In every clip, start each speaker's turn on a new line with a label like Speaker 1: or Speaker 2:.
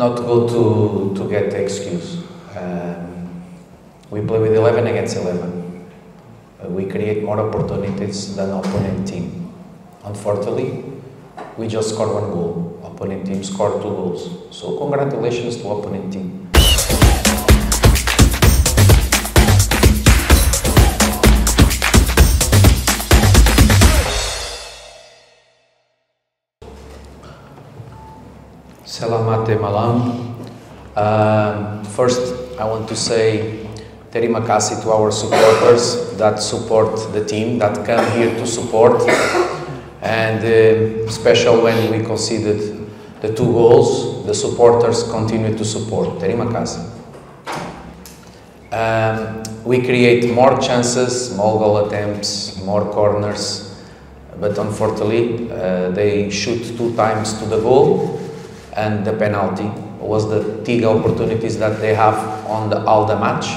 Speaker 1: not go to get the excuse. We play with 11 against 11. We create more opportunities than opponent team. Unfortunately, we just scored 1 goal. Opponent team scored 2 goals. So congratulations to opponent team. Selamat malam. First, I want to say terima kasih to our supporters that support the team, that come here to support, and special when we conceded the 2 goals, the supporters continue to support. Terima kasih. We create more chances, more goal attempts, more corners, but unfortunately they shoot 2 times to the goal. And the penalty was the 3 opportunities that they have on all the match.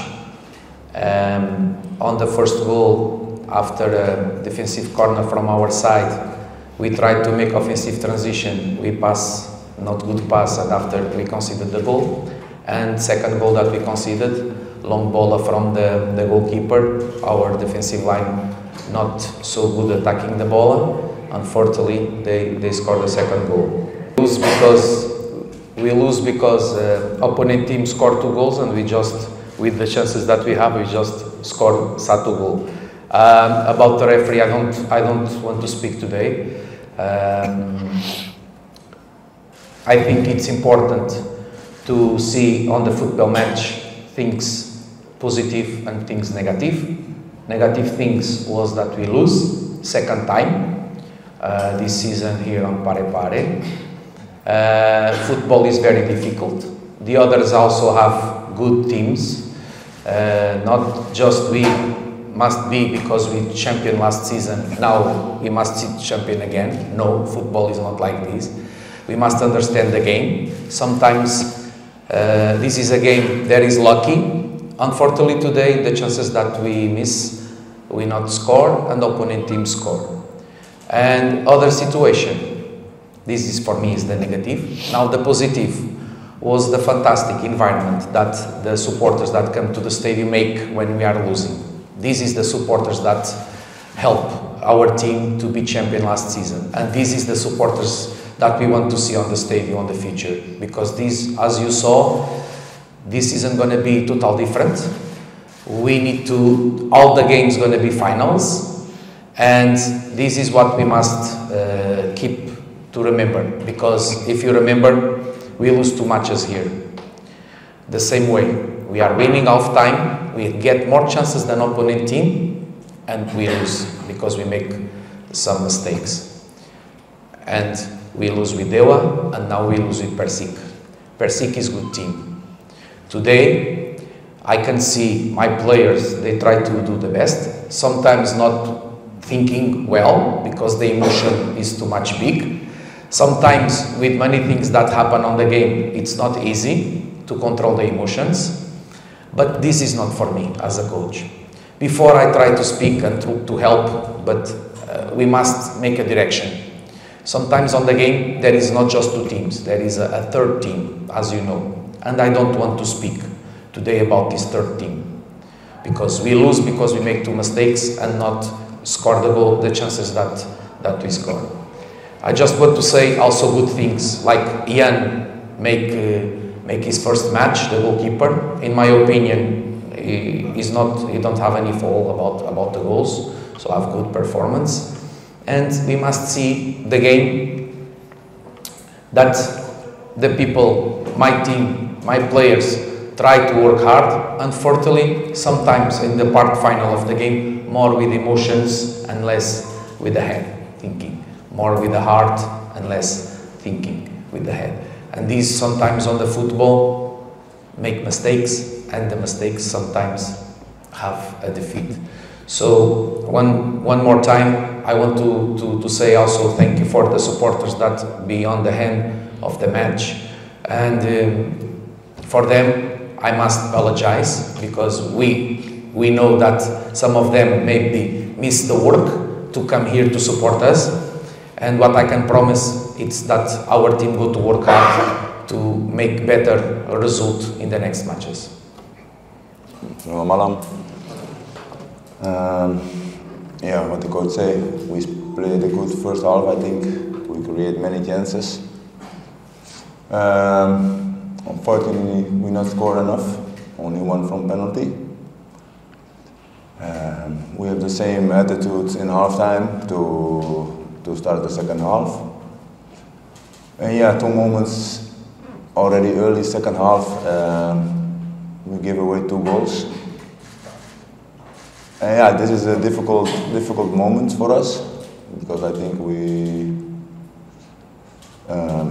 Speaker 1: On the first goal, after a defensive corner from our side, we tried to make offensive transition. We pass, not good pass, and after we conceded the goal. And second goal that we conceded, long ball from the goalkeeper. Our defensive line not so good attacking the ball. Unfortunately, they scored the second goal. We lose because opponent team scored 2 goals and we just, with the chances that we have, we just scored 1 goal. About the referee, I don't want to speak today. I think it's important to see on the football match things positive and things negative. Negative things was that we lose second time this season here on Pare Pare. Football is very difficult. The others also have good teams. Not just we must be because we champion last season, now we must be champion again. No, football is not like this. We must understand the game. Sometimes this is a game that is lucky. Unfortunately today the chances that we miss, we not score and opponent team score. And other situation, this is for me is the negative. Now the positive was the fantastic environment that the supporters that come to the stadium make when we are losing. This is the supporters that help our team to be champion last season. And this is the supporters that we want to see on the stadium in the future. Because this, as you saw, this isn't going to be totally different. We need to, all the games going to be finals. And this is what we must keep to remember, because if you remember, we lose 2 matches here. The same way, we are winning half time, we get more chances than opponent team, and we lose because we make some mistakes. And we lose with Dewa, and now we lose with Persik. Persik is good team. Today, I can see my players, they try to do the best, sometimes not thinking well, because the emotion is too much big. Sometimes with many things that happen on the game, it's not easy to control the emotions, but this is not for me as a coach. Before I try to speak and to help, but we must make a direction. Sometimes on the game, there is not just 2 teams, there is a 3rd team, as you know, and I don't want to speak today about this 3rd team, because we lose because we make 2 mistakes and not score the goal, the chances that we score. I just want to say also good things, like Ian make his first match, the goalkeeper. In my opinion, he don't have any fault about the goals, so have good performance. And we must see the game that the people, my team, my players try to work hard. Unfortunately, sometimes in the part final of the game, more with emotions and less with the head thinking. More with the heart and less thinking with the head. And these sometimes on the football make mistakes, and the mistakes sometimes have a defeat. So one more time, I want to say also thank you for the supporters that be on the hand of the match. And for them, I must apologize, because we know that some of them maybe miss the work to come here to support us. And what I can promise is that our team go to work hard to make better result in the next matches.
Speaker 2: Selamat malam. Yeah, what the coach say, we played a good first half. I think we create many chances. Unfortunately, we not scored enough. Only one from penalty. We have the same attitude in halftime to start the second half. And yeah, 2 moments already early second half. We gave away 2 goals. And yeah, this is a difficult moment for us because I think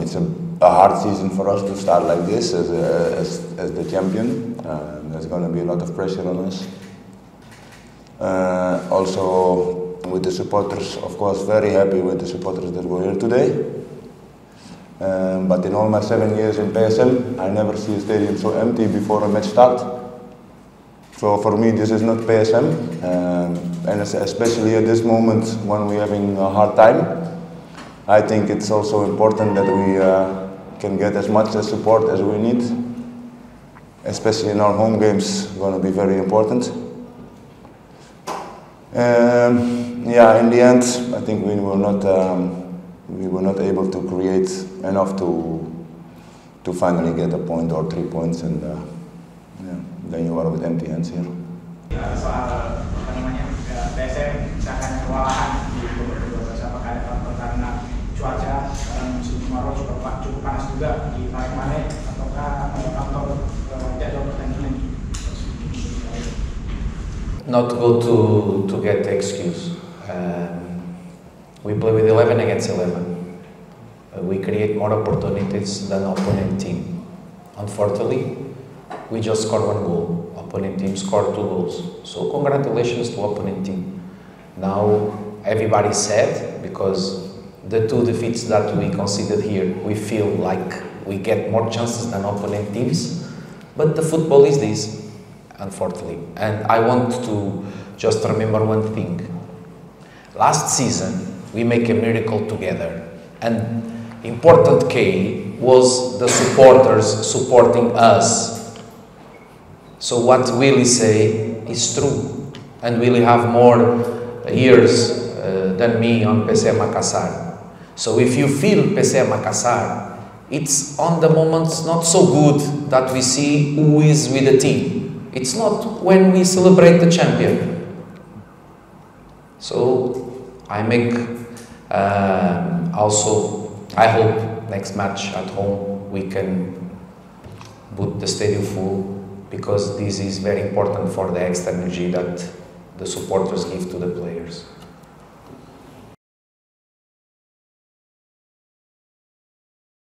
Speaker 2: it's a hard season for us to start like this as the champion. There's going to be a lot of pressure on us. Also, with the supporters, of course, very happy with the supporters that were here today. But in all my 7 years in PSM, I never see a stadium so empty before a match starts. So for me, this is not PSM, and especially at this moment when we're having a hard time, I think it's also important that we can get as much support as we need, especially in our home games, going to be very important. Yeah, in the end, I think we were not able to create enough to finally get a point or 3 points, and yeah, then you are with empty hands here.
Speaker 3: Soal PSM misalkan kewalahan di beberapa kali pertandingan cuaca musim kemarau cukup panas juga di mana ataukah faktor jadwal pertandingan?
Speaker 1: Not go to get excuse. We play with 11 against 11. We create more opportunities than opponent team. Unfortunately, we just scored 1 goal. Opponent team scored 2 goals. So congratulations to opponent team. Now everybody's sad because the 2 defeats that we conceded here, we feel like we get more chances than opponent teams. But the football is this, unfortunately. And I want to just remember one thing. Last season, we make a miracle together. And important key was the supporters supporting us. So what Willie say is true. And Willie have more years than me on PC Makassar. So if you feel PC Makassar, it's on the moments not so good that we see who is with the team. It's not when we celebrate the champion. So I make also, I hope next match at home we can put the stadium full, because this is very important for the extra energy that the supporters give to the players.